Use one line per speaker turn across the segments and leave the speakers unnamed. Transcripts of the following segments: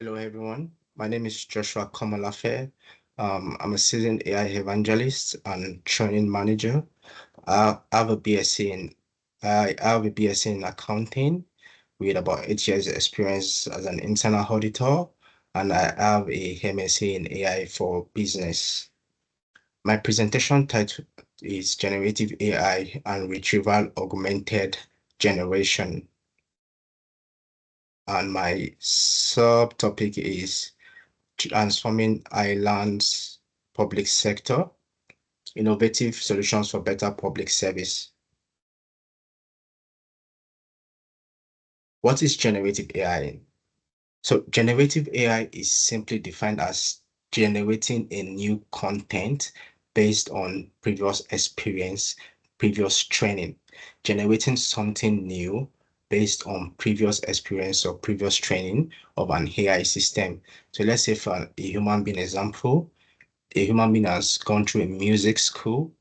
Hello, everyone. My name is Joshua Komolafe. I'm a seasoned AI evangelist and training manager. I have a BSc in I have a BSc in accounting with about 8 years experience as an internal auditor, and I have a MSc in AI for business. My presentation title is Generative AI and Retrieval Augmented Generation, and my subtopic is transforming Ireland's public sector, innovative solutions for better public service. What is generative AI? So generative AI is simply defined as generating a new content based on previous experience, previous training, generating something new based on previous experience or previous training of an AI system. So let's say for a human being example, a human being has gone through a music school,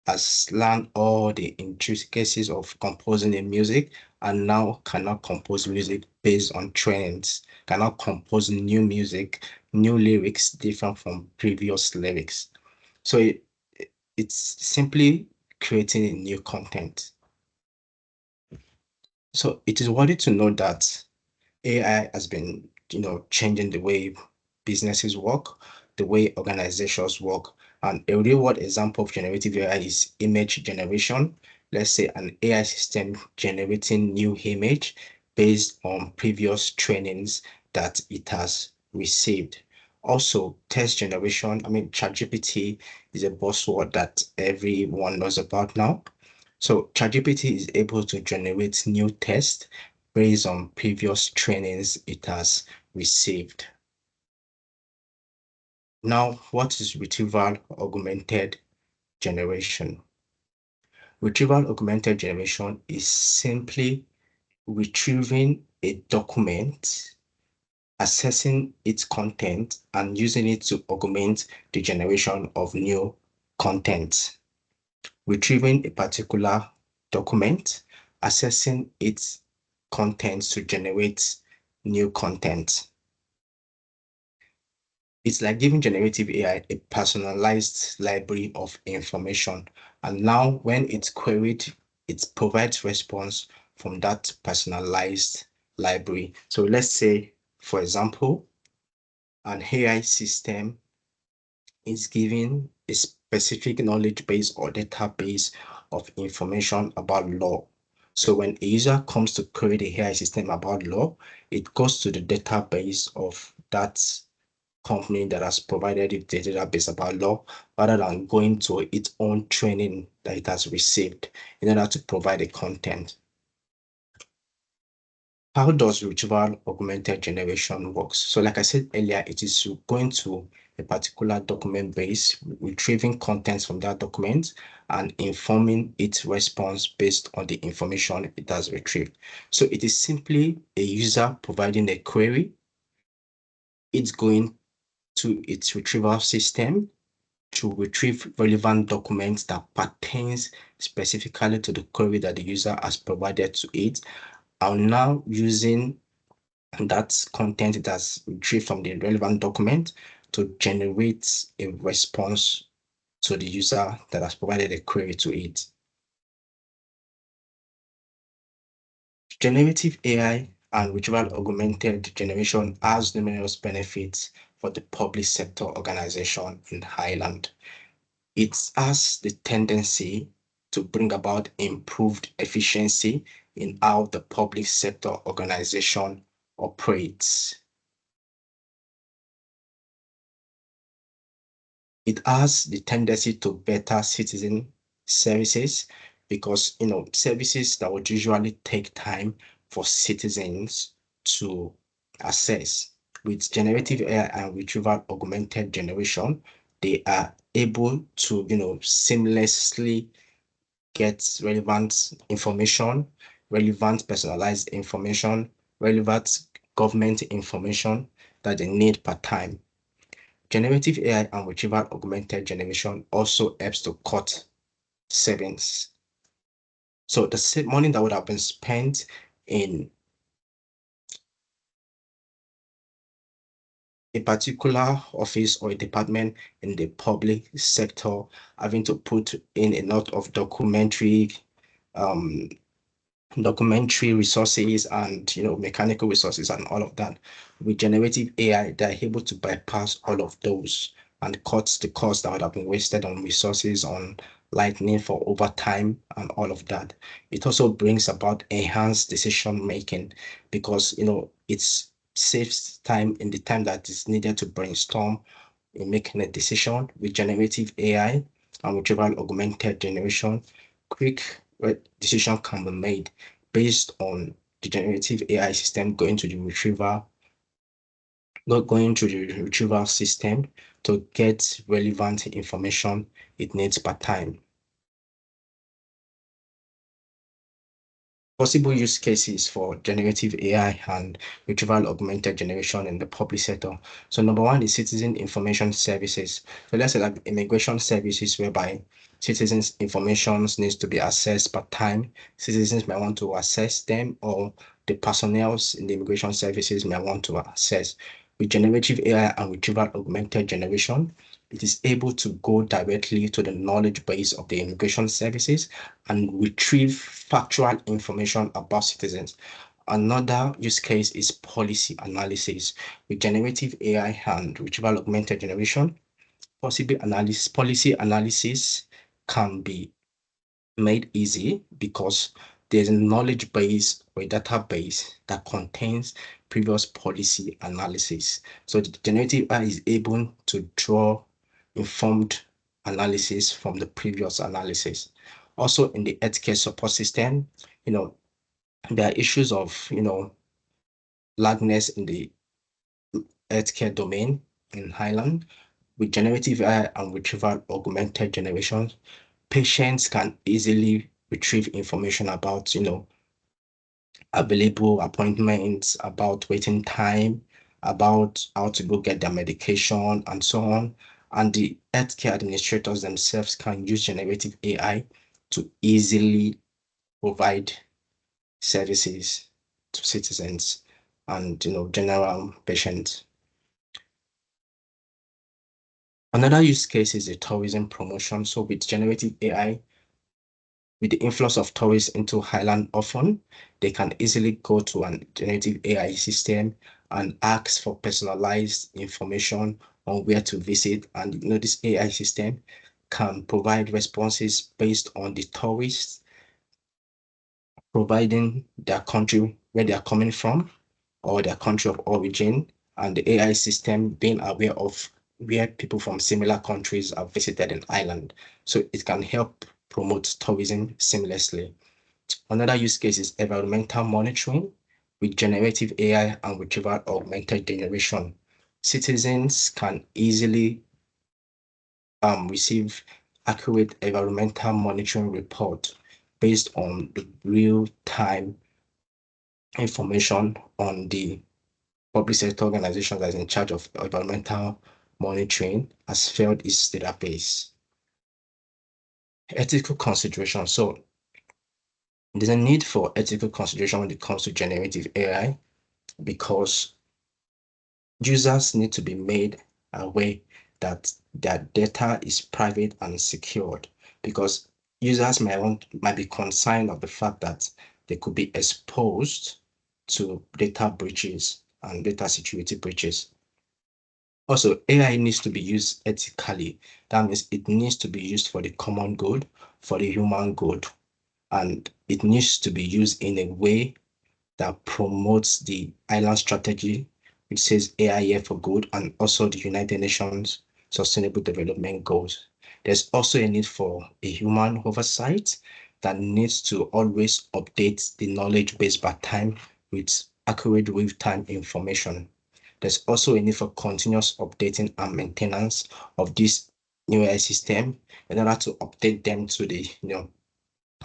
has learned all the intricacies of composing a music, and now cannot compose music based on trends, cannot compose new music, new lyrics different from previous lyrics. So it's simply creating a new content. So it is worthy to know that AI has been, changing the way businesses work, the way organizations work. And a real world example of generative AI is image generation. Let's say an AI system generating new image based on previous trainings that it has received. Also, text generation. I mean, ChatGPT is a buzzword that everyone knows about now. So ChatGPT is able to generate new tests based on previous trainings it has received. Now, what is retrieval augmented generation? Retrieval augmented generation is simply retrieving a document, assessing its content, and using it to augment the generation of new content. Retrieving a particular document, assessing its contents to generate new content. It's like giving generative AI a personalized library of information. And now when it's queried, it provides response from that personalized library. So let's say, for example, an AI system is given a specific knowledge base or database of information about law. So when a user comes to query the AI system about law, it goes to the database of that company that has provided it the database about law rather than going to its own training that it has received in order to provide the content. How does retrieval augmented generation works? So like I said earlier, it is going to a particular document base, retrieving contents from that document and informing its response based on the information it has retrieved. So it is simply a user providing a query. It's going to its retrieval system to retrieve relevant documents that pertains specifically to the query that the user has provided to it. And now using that content it has retrieved from the relevant document to generate a response to the user that has provided a query to it. Generative AI and retrieval augmented generation has numerous benefits for the public sector organization in Ireland. It has the tendency to bring about improved efficiency in how the public sector organization operates. It has the tendency to better citizen services because services that would usually take time for citizens to access. With generative AI and retrieval augmented generation, they are able to seamlessly get relevant information, relevant personalized information, relevant government information that they need per time. Generative AI and retrieval augmented generation also helps to cut savings. So the money that would have been spent in a particular office or a department in the public sector having to put in a lot of um, documentary resources and mechanical resources and all of that. With generative AI, they're able to bypass all of those and cut the cost that would have been wasted on resources, on lightning for overtime and all of that. It also brings about enhanced decision making because it saves time in the time that is needed to brainstorm in making a decision with generative AI and retrieval augmented generation. Quick decision can be made based on the generative AI system going to the retrieval system to get relevant information it needs per time. Possible use cases for generative AI and retrieval augmented generation in the public sector. So number one is citizen information services. So let's say like immigration services whereby citizens' information needs to be accessed per time. Citizens may want to access them or the personnel in the immigration services may want to access. With generative AI and retrieval augmented generation, it is able to go directly to the knowledge base of the immigration services and retrieve factual information about citizens. Another use case is policy analysis. With generative AI and retrieval augmented generation, policy analysis can be made easy because there's a knowledge base or a database that contains previous policy analysis. So the generative AI is able to draw informed analysis from the previous analysis. Also in the healthcare support system, you know, there are issues of, lagness in the healthcare domain in Highland. With generative AI and retrieval augmented generation, patients can easily retrieve information about, available appointments, about waiting time, about how to go get their medication, and so on. And the healthcare administrators themselves can use generative AI to easily provide services to citizens and general patients. Another use case is the tourism promotion. So with generative AI, with the influx of tourists into Highland often, they can easily go to an generative AI system and ask for personalized information on where to visit. And this AI system can provide responses based on the tourists, providing their country where they are coming from or their country of origin, and the AI system being aware of where people from similar countries have visited an island. So it can help promote tourism seamlessly. Another use case is environmental monitoring with generative AI and retrieval augmented generation. Citizens can easily receive accurate environmental monitoring report based on the real-time information on the public sector organization that is in charge of environmental monitoring has failed its database. Ethical consideration. So there's a need for ethical consideration when it comes to generative AI because users need to be made aware that their data is private and secured because users might be concerned of the fact that they could be exposed to data breaches and data security breaches. Also, AI needs to be used ethically. That means it needs to be used for the common good, for the human good, and it needs to be used in a way that promotes the island strategy, which says AI here for good, and also the United Nations Sustainable Development Goals. There's also a need for a human oversight that needs to always update the knowledge base by time with accurate real-time information. There's also a need for continuous updating and maintenance of this new AI system in order to update them to the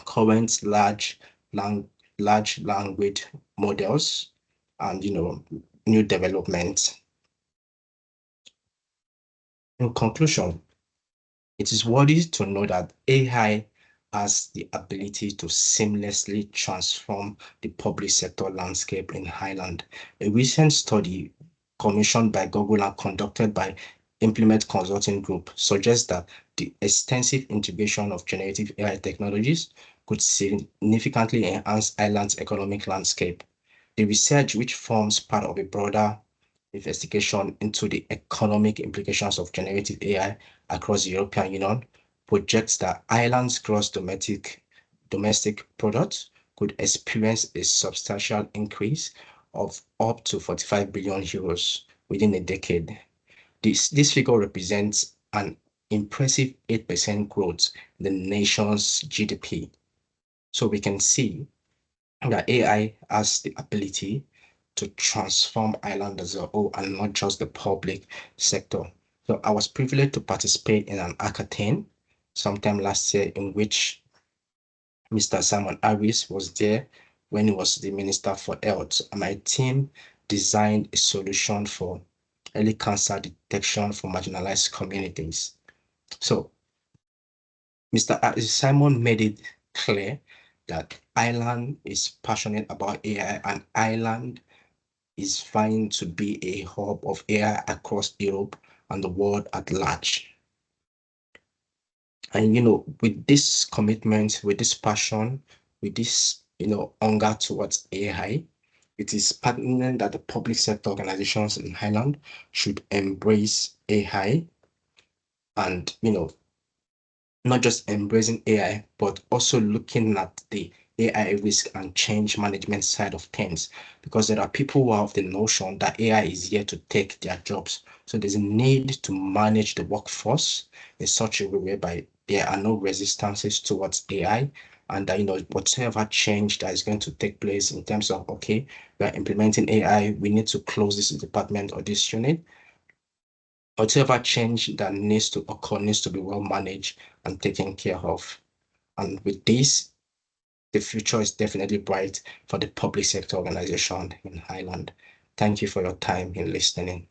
current large language models and new developments. In conclusion, it is worthy to know that AI has the ability to seamlessly transform the public sector landscape in Highland. A recent study commissioned by Google and conducted by Implement Consulting Group, suggests that the extensive integration of generative AI technologies could significantly enhance Ireland's economic landscape. The research, which forms part of a broader investigation into the economic implications of generative AI across the European Union, projects that Ireland's gross domestic product could experience a substantial increase of up to 45 billion euros within a decade. This figure represents an impressive 8% growth in the nation's GDP. So we can see that AI has the ability to transform Ireland as a whole and not just the public sector. So I was privileged to participate in an hackathon sometime last year in which Mr. Simon Harris was there when he was the Minister for Health. And my team designed a solution for early cancer detection for marginalized communities. So Mr. Simon made it clear that Ireland is passionate about AI and Ireland is vying to be a hub of AI across Europe and the world at large. And with this commitment, with this passion, with this hunger towards AI, it is pertinent that the public sector organizations in Ireland should embrace AI and not just embracing AI, but also looking at the AI risk and change management side of things, because there are people who have the notion that AI is here to take their jobs. So there's a need to manage the workforce in such a way whereby there are no resistances towards AI, and that whatever change that is going to take place in terms of, okay, we are implementing AI, we need to close this department or this unit. Whatever change that needs to occur needs to be well managed and taken care of. And with this, the future is definitely bright for the public sector organization in Ireland. Thank you for your time in listening.